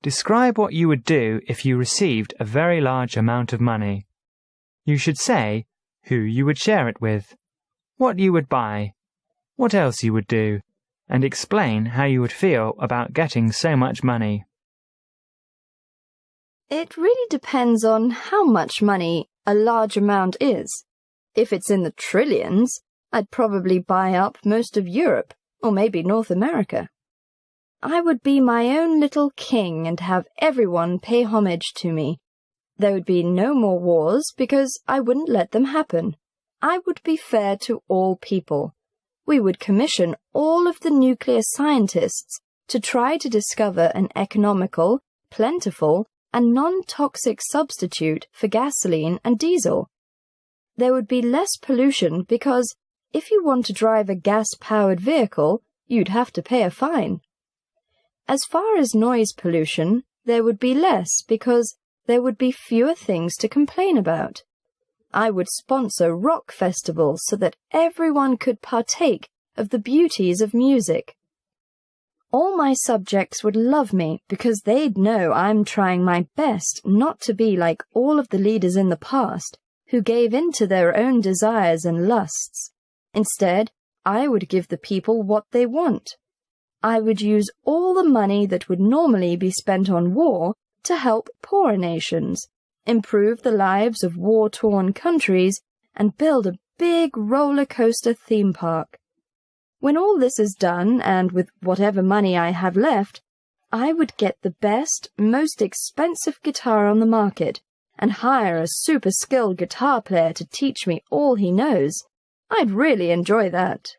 Describe what you would do if you received a very large amount of money. You should say who you would share it with, what you would buy, what else you would do, and explain how you would feel about getting so much money. It really depends on how much money a large amount is. If it's in the trillions, I'd probably buy up most of Europe, or maybe North America. I would be my own little king and have everyone pay homage to me. There would be no more wars because I wouldn't let them happen. I would be fair to all people. We would commission all of the nuclear scientists to try to discover an economical, plentiful, and non-toxic substitute for gasoline and diesel. There would be less pollution because if you want to drive a gas-powered vehicle, you'd have to pay a fine. As far as noise pollution, there would be less because there would be fewer things to complain about. I would sponsor rock festivals so that everyone could partake of the beauties of music. All my subjects would love me because they'd know I'm trying my best not to be like all of the leaders in the past who gave in to their own desires and lusts. Instead, I would give the people what they want. I would use all the money that would normally be spent on war to help poorer nations, improve the lives of war-torn countries, and build a big roller coaster theme park. When all this is done, and with whatever money I have left, I would get the best, most expensive guitar on the market and hire a super skilled guitar player to teach me all he knows. I'd really enjoy that.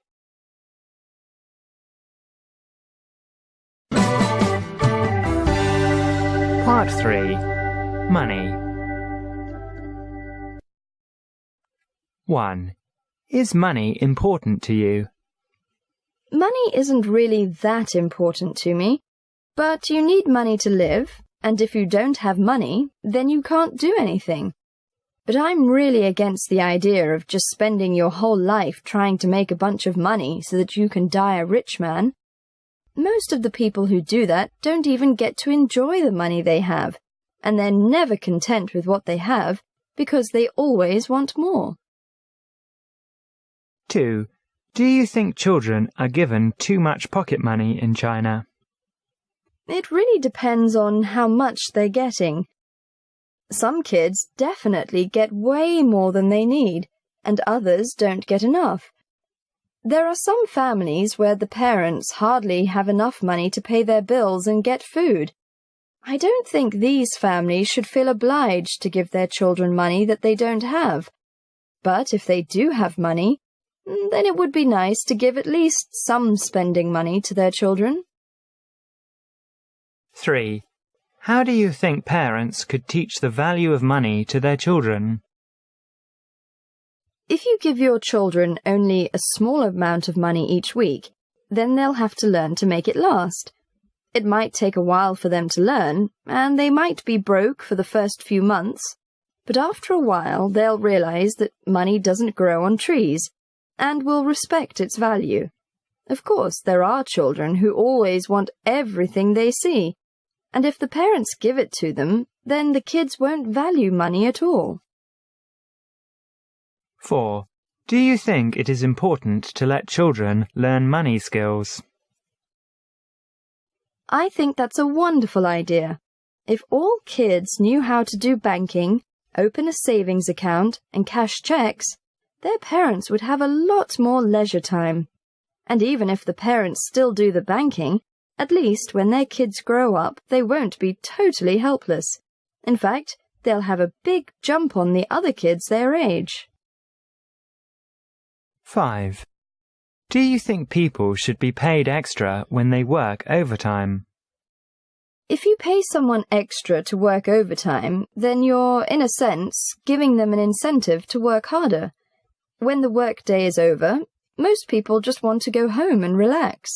Part 3. Money. 1. Is money important to you? Money isn't really that important to me, but you need money to live, and if you don't have money, then you can't do anything. But I'm really against the idea of just spending your whole life trying to make a bunch of money so that you can die a rich man. Most of the people who do that don't even get to enjoy the money they have, and they're never content with what they have because they always want more. 2. Do you think children are given too much pocket money in China? It really depends on how much they're getting. Some kids definitely get way more than they need, and others don't get enough. There are some families where the parents hardly have enough money to pay their bills and get food. I don't think these families should feel obliged to give their children money that they don't have. But if they do have money, then it would be nice to give at least some spending money to their children. 3. How do you think parents could teach the value of money to their children? If you give your children only a small amount of money each week, then they'll have to learn to make it last. It might take a while for them to learn, and they might be broke for the first few months, but after a while they'll realize that money doesn't grow on trees, and will respect its value. Of course, there are children who always want everything they see, and if the parents give it to them, then the kids won't value money at all. 4. Do you think it is important to let children learn money skills? I think that's a wonderful idea. If all kids knew how to do banking, open a savings account, and cash checks, their parents would have a lot more leisure time. And even if the parents still do the banking, at least when their kids grow up, they won't be totally helpless. In fact, they'll have a big jump on the other kids their age. 5. Do you think people should be paid extra when they work overtime? If you pay someone extra to work overtime, then you're, in a sense, giving them an incentive to work harder. When the workday is over, most people just want to go home and relax.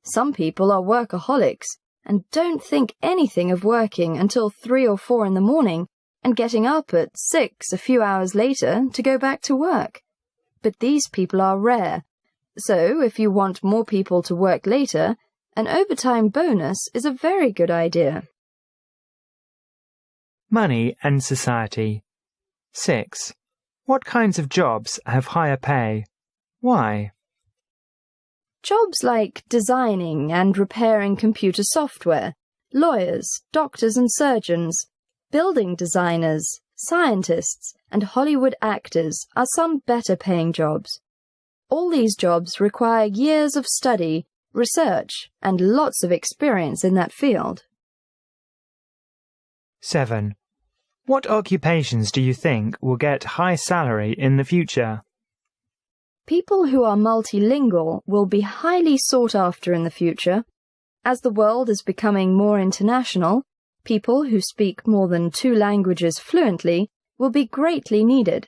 Some people are workaholics and don't think anything of working until 3 or 4 in the morning and getting up at 6 a few hours later to go back to work. But these people are rare, so if you want more people to work later, an overtime bonus is a very good idea. Money and society. 6. What kinds of jobs have higher pay? Why? Jobs like designing and repairing computer software, lawyers, doctors and surgeons, building designers, scientists, and Hollywood actors are some better-paying jobs. All these jobs require years of study, research, and lots of experience in that field. 7. What occupations do you think will get high salary in the future? People who are multilingual will be highly sought after in the future. As the world is becoming more international, people who speak more than 2 languages fluently will be greatly needed.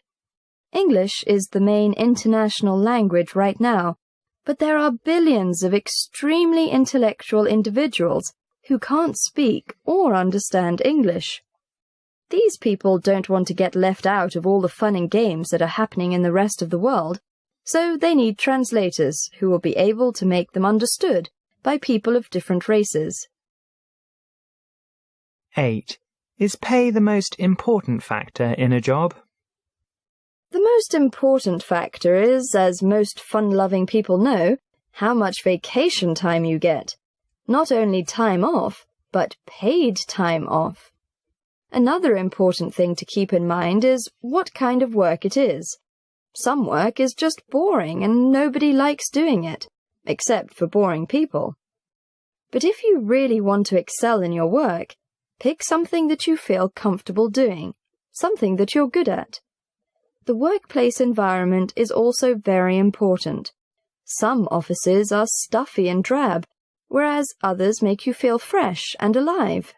English is the main international language right now, but there are billions of extremely intellectual individuals who can't speak or understand English. These people don't want to get left out of all the fun and games that are happening in the rest of the world, so they need translators who will be able to make them understood by people of different races. 8. Is pay the most important factor in a job? The most important factor is, as most fun-loving people know, how much vacation time you get. Not only time off, but paid time off. Another important thing to keep in mind is what kind of work it is. Some work is just boring and nobody likes doing it, except for boring people. But if you really want to excel in your work, pick something that you feel comfortable doing, something that you're good at. The workplace environment is also very important. Some offices are stuffy and drab, whereas others make you feel fresh and alive.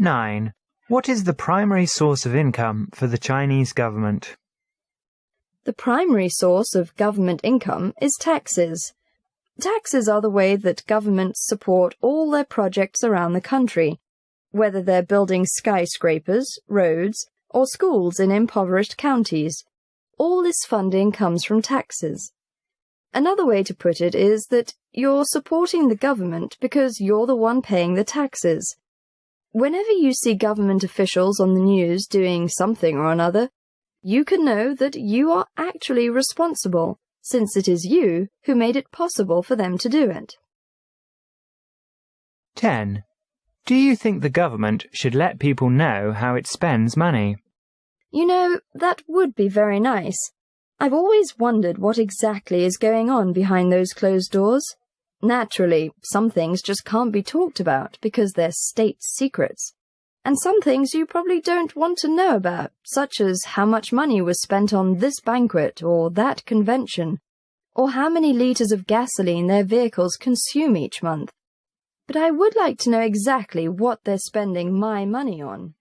9. What is the primary source of income for the Chinese government? The primary source of government income is taxes. Taxes are the way that governments support all their projects around the country, whether they're building skyscrapers, roads, or schools in impoverished counties. All this funding comes from taxes. Another way to put it is that you're supporting the government because you're the one paying the taxes. Whenever you see government officials on the news doing something or another, you can know that you are actually responsible, since it is you who made it possible for them to do it. 10. Do you think the government should let people know how it spends money? You know, that would be very nice. I've always wondered what exactly is going on behind those closed doors. Naturally, some things just can't be talked about because they're state secrets. And some things you probably don't want to know about, such as how much money was spent on this banquet or that convention, or how many liters of gasoline their vehicles consume each month. But I would like to know exactly what they're spending my money on.